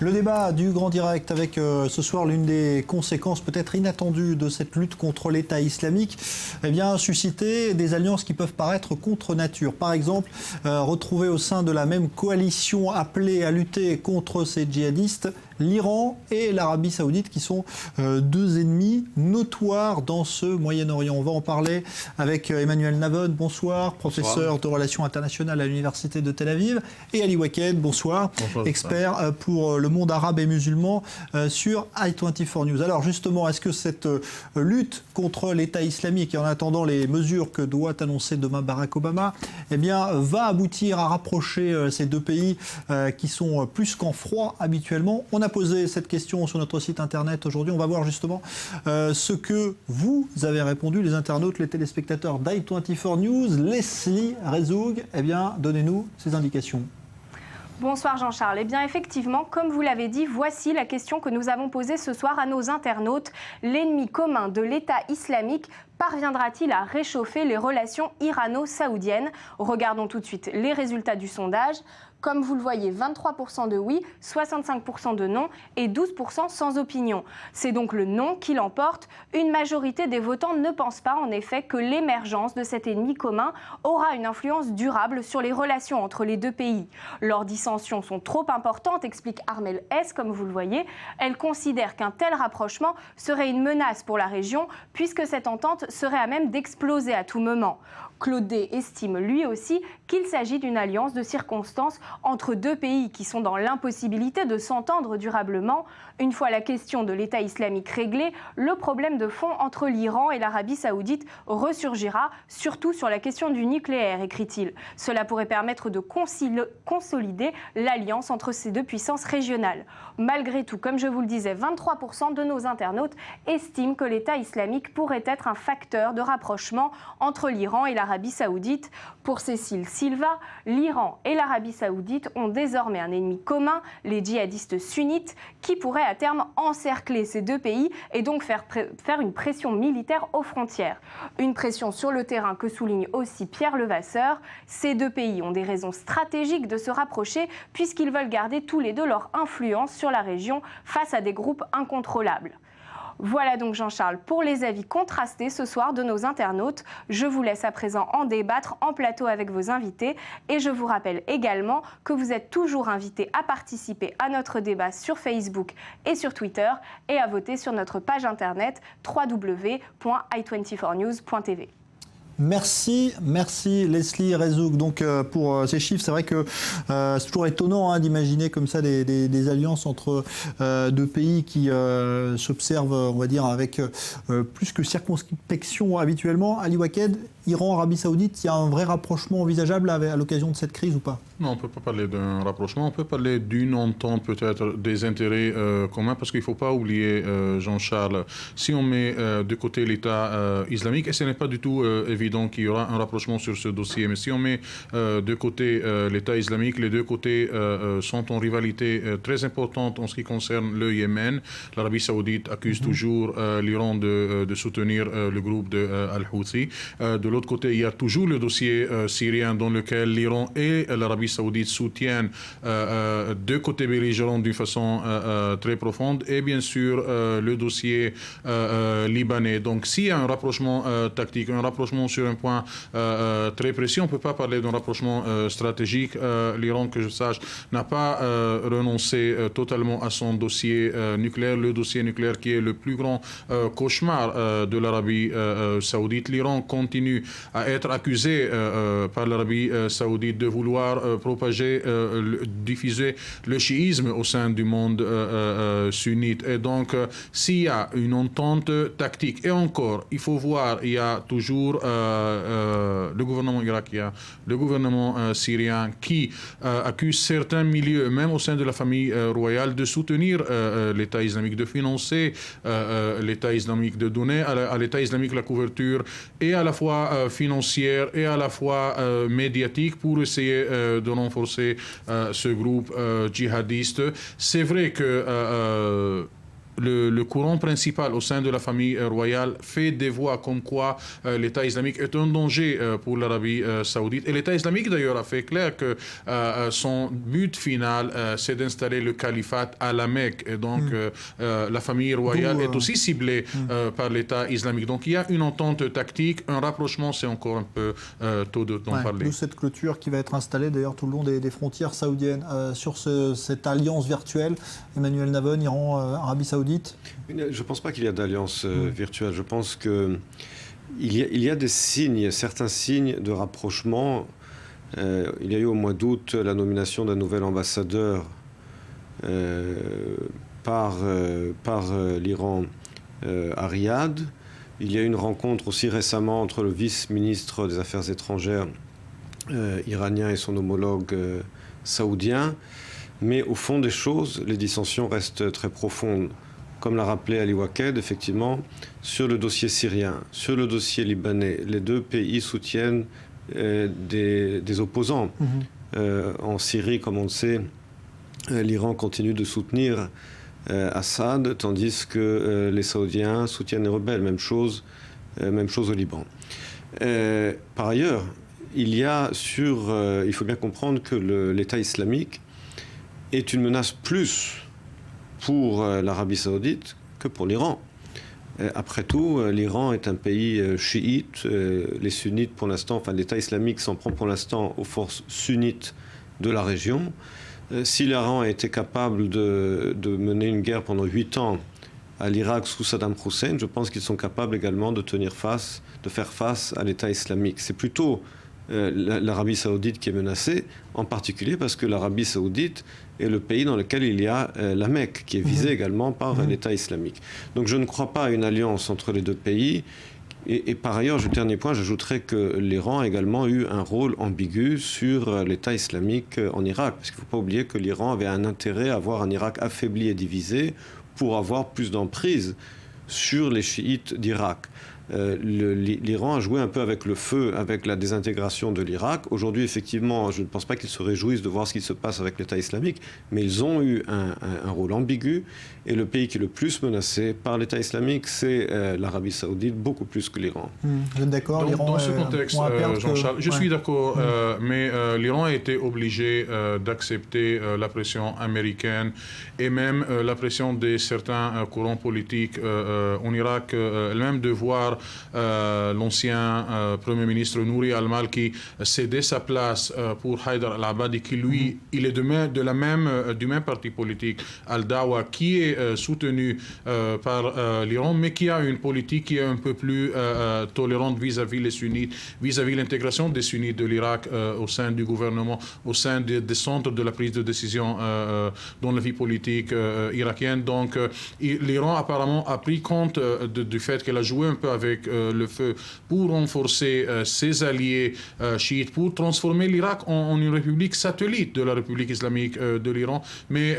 Le débat du Grand Direct avec ce soir l'une des conséquences peut-être inattendues de cette lutte contre l'État islamique, eh bien, susciter des alliances qui peuvent paraître contre nature. Par exemple, retrouver au sein de la même coalition appelée à lutter contre ces djihadistes l'Iran et l'Arabie Saoudite qui sont deux ennemis notoires dans ce Moyen-Orient. On va en parler avec Emmanuel Navon, bonsoir, professeur de relations internationales à l'Université de Tel Aviv, et Ali Waked, bonsoir, expert pour le monde arabe et musulman sur i24 News. Alors justement, est-ce que cette lutte contre l'État islamique et en attendant les mesures que doit annoncer demain Barack Obama, eh bien, va aboutir à rapprocher ces deux pays qui sont plus qu'en froid habituellement? On a posé cette question sur notre site internet aujourd'hui. On va voir justement ce que vous avez répondu, les internautes, les téléspectateurs d'i24 News. Leslie Rezoug, eh bien, donnez-nous ces indications. Bonsoir Jean-Charles. Eh bien effectivement, comme vous l'avez dit, voici la question que nous avons posée ce soir à nos internautes. L'ennemi commun de l'État islamique parviendra-t-il à réchauffer les relations irano-saoudiennes? Regardons tout de suite les résultats du sondage. Comme vous le voyez, 23% de oui, 65% de non et 12% sans opinion. C'est donc le non qui l'emporte. Une majorité des votants ne pense pas en effet que l'émergence de cet ennemi commun aura une influence durable sur les relations entre les deux pays. Leurs dissensions sont trop importantes, explique Armel S, comme vous le voyez. Elle considère qu'un tel rapprochement serait une menace pour la région puisque cette entente serait à même d'exploser à tout moment. Claude D estime lui aussi qu'il s'agit d'une alliance de circonstances entre deux pays qui sont dans l'impossibilité de s'entendre durablement. Une fois la question de l'État islamique réglée, le problème de fond entre l'Iran et l'Arabie saoudite ressurgira, surtout sur la question du nucléaire, écrit-il. Cela pourrait permettre de consolider l'alliance entre ces deux puissances régionales. Malgré tout, comme je vous le disais, 23% de nos internautes estiment que l'État islamique pourrait être un facteur de rapprochement entre l'Iran et l'Arabie saoudite. Pour Cécile Silva, l'Iran et l'Arabie saoudite ont désormais un ennemi commun, les djihadistes sunnites, qui pourraient à terme encercler ces deux pays et donc faire une pression militaire aux frontières. Une pression sur le terrain que souligne aussi Pierre Levasseur. Ces deux pays ont des raisons stratégiques de se rapprocher puisqu'ils veulent garder tous les deux leur influence sur la région face à des groupes incontrôlables. Voilà donc Jean-Charles pour les avis contrastés ce soir de nos internautes. Je vous laisse à présent en débattre en plateau avec vos invités et je vous rappelle également que vous êtes toujours invités à participer à notre débat sur Facebook et sur Twitter et à voter sur notre page internet www.i24news.tv. Merci Leslie Rezoug. Donc pour ces chiffres, c'est vrai que c'est toujours étonnant d'imaginer comme ça des alliances entre deux pays qui s'observent, on va dire, avec plus que circonspection habituellement. Ali Waked, Iran, Arabie Saoudite, il y a un vrai rapprochement envisageable à l'occasion de cette crise ou pas? Non, on ne peut pas parler d'un rapprochement, on peut parler d'une entente peut-être des intérêts communs, parce qu'il ne faut pas oublier, Jean-Charles, si on met de côté l'État islamique, et ce n'est pas du tout évident qu'il y aura un rapprochement sur ce dossier, mais si on met de côté l'État islamique, les deux côtés sont en rivalité très importante en ce qui concerne le Yémen. L'Arabie saoudite accuse toujours l'Iran de soutenir le groupe de Al-Houthi. De l'autre côté, il y a toujours le dossier syrien dans lequel l'Iran et l'Arabie saoudite soutiennent deux côtés belligérants d'une façon très profonde, et bien sûr le dossier libanais. Donc s'il y a un rapprochement tactique, un rapprochement sur un point très précis, on ne peut pas parler d'un rapprochement stratégique. L'Iran, que je sache, n'a pas renoncé totalement à son dossier nucléaire, le dossier nucléaire qui est le plus grand cauchemar de l'Arabie saoudite. L'Iran continue à être accusé par l'Arabie saoudite de vouloir propager, diffuser le chiisme au sein du monde sunnite. Et donc, s'il y a une entente tactique, et encore, il faut voir, il y a toujours le gouvernement irakien, le gouvernement syrien qui accuse certains milieux, même au sein de la famille royale, de soutenir l'État islamique, de financer l'État islamique, de donner à l'État islamique la couverture et à la fois financière et à la fois médiatique pour essayer de renforcer ce groupe djihadiste. C'est vrai que le courant principal au sein de la famille royale fait des voix comme quoi l'État islamique est un danger pour l'Arabie saoudite. Et l'État islamique, d'ailleurs, a fait clair que son but final, c'est d'installer le califat à la Mecque. Et donc, la famille royale est aussi ciblée par l'État islamique. Donc, il y a une entente tactique, un rapprochement, c'est encore un peu tôt d'en parler. D'où cette clôture qui va être installée, d'ailleurs, tout le long des frontières saoudiennes. Sur cette alliance virtuelle, Emmanuel Navon, Iran, Arabie saoudite? Je ne pense pas qu'il y a d'alliance virtuelle. Je pense qu'il y a des signes, certains signes de rapprochement. Il y a eu au mois d'août la nomination d'un nouvel ambassadeur par l'Iran à Riyad. Il y a eu une rencontre aussi récemment entre le vice-ministre des Affaires étrangères iranien et son homologue saoudien. Mais au fond des choses, les dissensions restent très profondes. Comme l'a rappelé Ali Waked, effectivement, sur le dossier syrien, sur le dossier libanais, les deux pays soutiennent des opposants. En Syrie, comme on le sait, l'Iran continue de soutenir Assad, tandis que les Saoudiens soutiennent les rebelles. Même chose au Liban. Par ailleurs, il faut bien comprendre que l'État islamique est une menace plus pour l'Arabie saoudite que pour l'Iran. Après tout, l'Iran est un pays chiite. Les sunnites, pour l'instant, enfin l'État islamique s'en prend pour l'instant aux forces sunnites de la région. Si l'Iran a été capable de mener une guerre pendant 8 ans à l'Irak sous Saddam Hussein, je pense qu'ils sont capables également de faire face à l'État islamique. C'est plutôt l'Arabie saoudite qui est menacée, en particulier parce que l'Arabie saoudite est le pays dans lequel il y a la Mecque, qui est visée également par l'État islamique. Donc je ne crois pas à une alliance entre les deux pays. Et par ailleurs, dernier point, j'ajouterais que l'Iran a également eu un rôle ambigu sur l'État islamique en Irak. Parce qu'il ne faut pas oublier que l'Iran avait un intérêt à avoir un Irak affaibli et divisé pour avoir plus d'emprise sur les chiites d'Irak. L'Iran a joué un peu avec le feu, avec la désintégration de l'Irak. Aujourd'hui, effectivement, je ne pense pas qu'ils se réjouissent de voir ce qui se passe avec l'État islamique, mais ils ont eu un rôle ambigu. Et le pays qui est le plus menacé par l'État islamique, c'est l'Arabie saoudite, beaucoup plus que l'Iran. Vous êtes d'accord? Dans ce contexte, Jean-Charles, je suis d'accord, mais l'Iran a été obligé d'accepter la pression américaine et même la pression de certains courants politiques en Irak, elle-même de voir l'ancien Premier ministre Nouri al-Malki céder sa place pour Haïdar al-Abadi, qui lui, il est du même parti politique, Al-Dawa, qui est soutenu par l'Iran, mais qui a une politique qui est un peu plus tolérante vis-à-vis les sunnites, vis-à-vis l'intégration des sunnites de l'Irak au sein du gouvernement, au sein des centres de la prise de décision dans la vie politique irakienne. Donc l'Iran apparemment a pris compte du fait qu'elle a joué un peu avec le feu pour renforcer ses alliés chiites, pour transformer l'Irak en une république satellite de la République islamique de l'Iran. Mais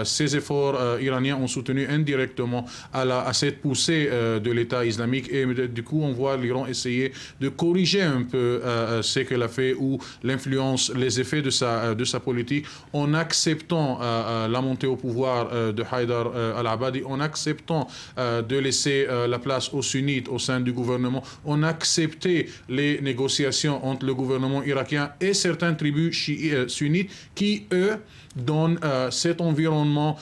ces efforts iraniens ont soutenu indirectement à cette poussée de l'État islamique, et du coup on voit l'Iran essayer de corriger un peu ce qu'elle a fait, ou l'influence, les effets de sa politique, en acceptant la montée au pouvoir de Haïdar al-Abadi, en acceptant de laisser la place aux sunnites au sein du gouvernement, on a accepté les négociations entre le gouvernement irakien et certaines tribus sunnites qui, eux, donnent cet environnement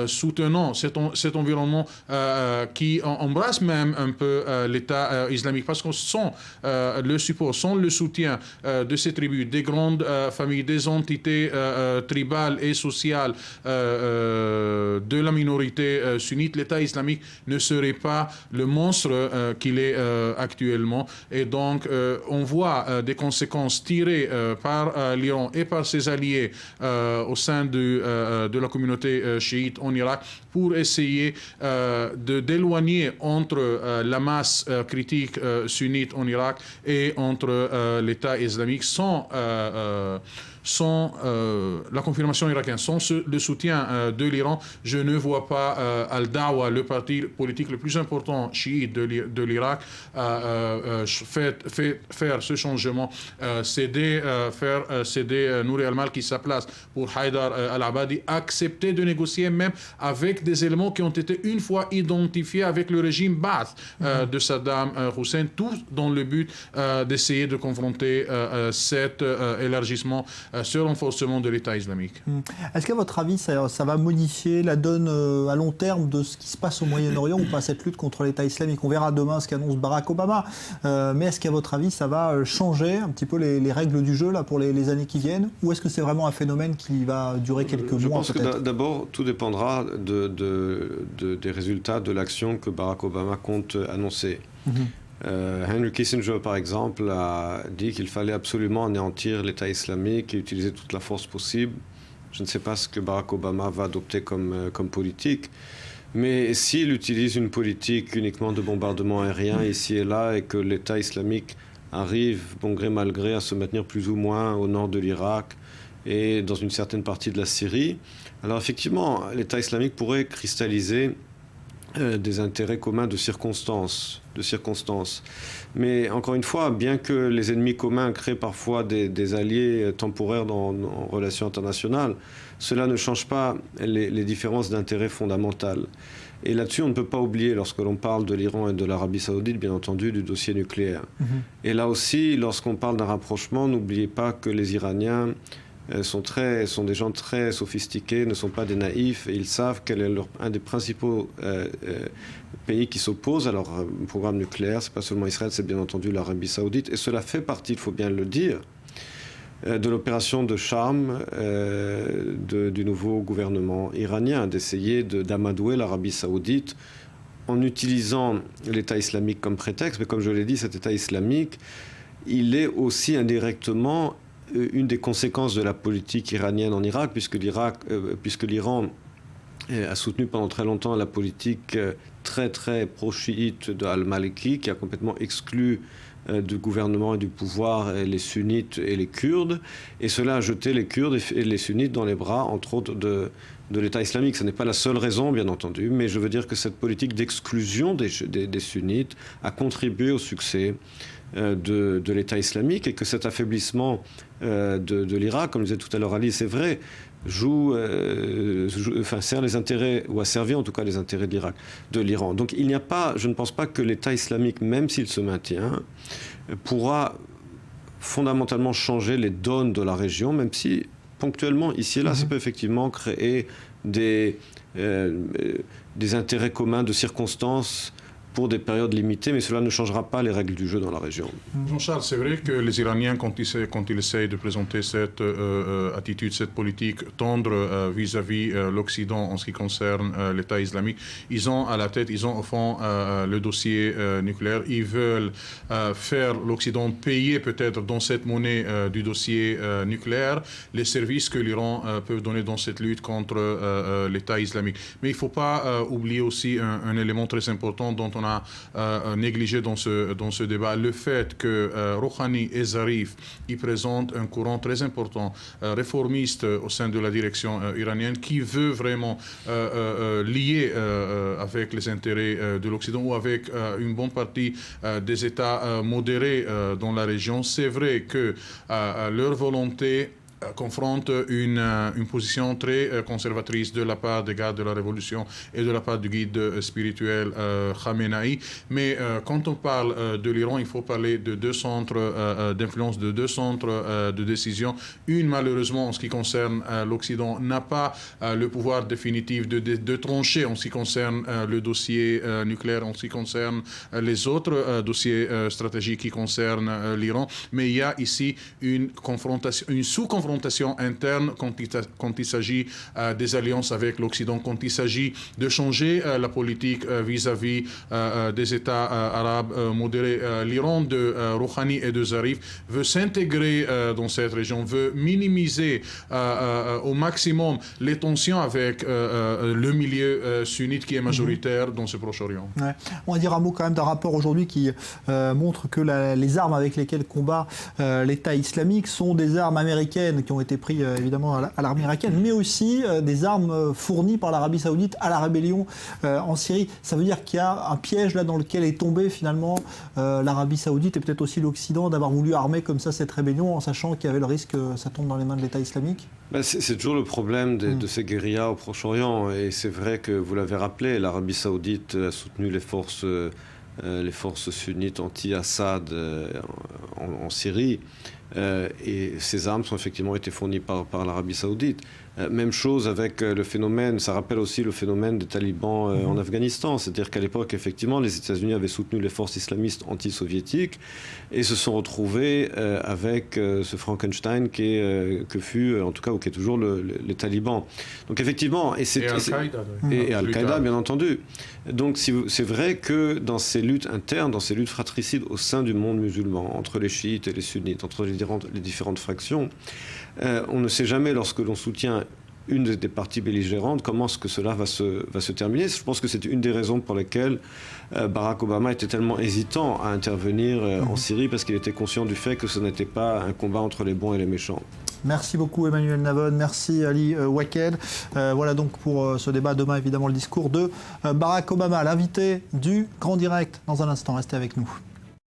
soutenant, cet environnement qui embrasse même un peu l'État islamique, parce qu'on sent le support, sont le soutien de ces tribus, des grandes familles, des entités tribales et sociales de la minorité sunnite. L'État islamique ne serait pas le monstre qu'il est actuellement. Et donc, on voit des conséquences tirées par l'Iran et par ses alliés au sein de la communauté chiite en Irak, pour essayer d'éloigner entre la masse critique sunnite en Irak et entre l'État islamique, sans sans la confirmation irakienne, sans le soutien de l'Iran, je ne vois pas Al-Dawa, le parti politique le plus important chiite de l'Irak, faire ce changement, faire céder Nouri al-Maliki sa place pour Haïdar al-Abadi, accepter de négocier même avec des éléments qui ont été une fois identifiés avec le régime Ba'ath de Saddam Hussein, tout dans le but d'essayer de confronter cet élargissement, ce renforcement de l'État islamique. Est-ce qu'à votre avis, ça va modifier la donne à long terme de ce qui se passe au Moyen-Orient ou pas, cette lutte contre l'État islamique? On verra demain ce qu'annonce Barack Obama, mais est-ce qu'à votre avis, ça va changer un petit peu les règles du jeu là, pour les années qui viennent, ou est-ce que c'est vraiment un phénomène qui va durer quelques mois? Je pense que d'abord, tout dépendra des résultats de l'action que Barack Obama compte annoncer. Henry Kissinger, par exemple, a dit qu'il fallait absolument anéantir l'État islamique et utiliser toute la force possible. Je ne sais pas ce que Barack Obama va adopter comme politique, mais s'il utilise une politique uniquement de bombardement aérien ici et là et que l'État islamique arrive, bon gré mal gré, à se maintenir plus ou moins au nord de l'Irak et dans une certaine partie de la Syrie, alors effectivement, l'État islamique pourrait cristalliser des intérêts communs de circonstances. Mais encore une fois, bien que les ennemis communs créent parfois des alliés temporaires en relations internationales, cela ne change pas les différences d'intérêts fondamentales. Et là-dessus, on ne peut pas oublier, lorsque l'on parle de l'Iran et de l'Arabie saoudite, bien entendu, du dossier nucléaire. Et là aussi, lorsqu'on parle d'un rapprochement, n'oubliez pas que les Iraniens sont des gens très sophistiqués, ne sont pas des naïfs, et ils savent quel est un des principaux pays qui s'opposent à leur programme nucléaire. Ce n'est pas seulement Israël, c'est bien entendu l'Arabie saoudite. Et cela fait partie, il faut bien le dire, de l'opération de charme du nouveau gouvernement iranien, d'essayer d'amadouer l'Arabie saoudite en utilisant l'État islamique comme prétexte. Mais comme je l'ai dit, cet État islamique, il est aussi indirectement une des conséquences de la politique iranienne en Irak, puisque l'Iran a soutenu pendant très longtemps la politique très très pro-chiite d'Al-Maliki, qui a complètement exclu du gouvernement et du pouvoir les sunnites et les Kurdes, et cela a jeté les Kurdes et les sunnites dans les bras, entre autres, de l'État islamique. Ce n'est pas la seule raison, bien entendu, mais je veux dire que cette politique d'exclusion des sunnites a contribué au succès de l'État islamique, et que cet affaiblissement de l'Irak, comme le disait tout à l'heure Ali, c'est vrai, sert les intérêts, ou a servi en tout cas les intérêts de l'Iran. Donc je ne pense pas que l'État islamique, même s'il se maintient, pourra fondamentalement changer les donnes de la région, même si ponctuellement, ici et là, ça peut effectivement créer des intérêts communs de circonstances pour des périodes limitées, mais cela ne changera pas les règles du jeu dans la région. Jean-Charles, c'est vrai que les Iraniens, quand ils essayent de présenter cette attitude, cette politique tendre vis-à-vis l'Occident en ce qui concerne l'État islamique, ils ont à la tête, ils ont au fond le dossier nucléaire. Ils veulent faire l'Occident payer peut-être dans cette monnaie du dossier nucléaire les services que l'Iran peut donner dans cette lutte contre l'État islamique. Mais il ne faut pas oublier aussi un élément très important dont on a négligé dans ce débat, le fait que Rouhani et Zarif y présentent un courant très important, réformiste au sein de la direction iranienne, qui veut vraiment lier avec les intérêts de l'Occident ou avec une bonne partie des États modérés dans la région. C'est vrai que leur volonté confronte une position très conservatrice de la part des gardes de la Révolution et de la part du guide spirituel Khamenei. Mais quand on parle de l'Iran, il faut parler de deux centres d'influence, de deux centres de décision. Une, malheureusement, en ce qui concerne l'Occident, n'a pas le pouvoir définitif de trancher en ce qui concerne le dossier nucléaire, en ce qui concerne les autres dossiers stratégiques qui concernent l'Iran. Mais il y a ici une sous-confrontation interne quand il s'agit des alliances avec l'Occident, quand il s'agit de changer la politique vis-à-vis des États arabes modérés. L'Iran de Rouhani et de Zarif veut s'intégrer dans cette région, veut minimiser au maximum les tensions avec le milieu sunnite qui est majoritaire dans ce Proche-Orient. Ouais. On va dire un mot quand même d'un rapport aujourd'hui qui montre que les armes avec lesquelles combat l'État islamique sont des armes américaines américaines qui ont été prises évidemment à l'armée irakienne, mais aussi des armes fournies par l'Arabie Saoudite à la rébellion en Syrie. Ça veut dire qu'il y a un piège là dans lequel est tombé finalement l'Arabie Saoudite et peut-être aussi l'Occident d'avoir voulu armer comme ça cette rébellion en sachant qu'il y avait le risque que ça tombe dans les mains de l'État islamique. C'est toujours le problème de ces guérillas au Proche-Orient. Et c'est vrai que vous l'avez rappelé, l'Arabie Saoudite a soutenu les forces sunnites anti-Assad en Syrie. Et ces armes ont effectivement été fournies par l'Arabie Saoudite. Même chose avec le phénomène, ça rappelle aussi le phénomène des talibans en Afghanistan. C'est-à-dire qu'à l'époque, effectivement, les États-Unis avaient soutenu les forces islamistes anti-soviétiques et se sont retrouvés avec ce Frankenstein que fut, en tout cas, ou qui est toujours les talibans. Donc effectivement... Et Al-Qaïda. Et Al-Qaïda, bien entendu. Donc c'est vrai que dans ces luttes internes, dans ces luttes fratricides au sein du monde musulman, entre les chiites et les sunnites, entre les différentes fractions, on ne sait jamais, lorsque l'on soutient une des parties belligérantes, comment est-ce que cela va se terminer. Je pense que c'est une des raisons pour lesquelles Barack Obama était tellement hésitant à intervenir en Syrie, parce qu'il était conscient du fait que ce n'était pas un combat entre les bons et les méchants. Merci beaucoup Emmanuel Navon, merci Ali Waked. Voilà donc pour ce débat. Demain, évidemment, le discours de Barack Obama, l'invité du Grand Direct. Dans un instant, restez avec nous.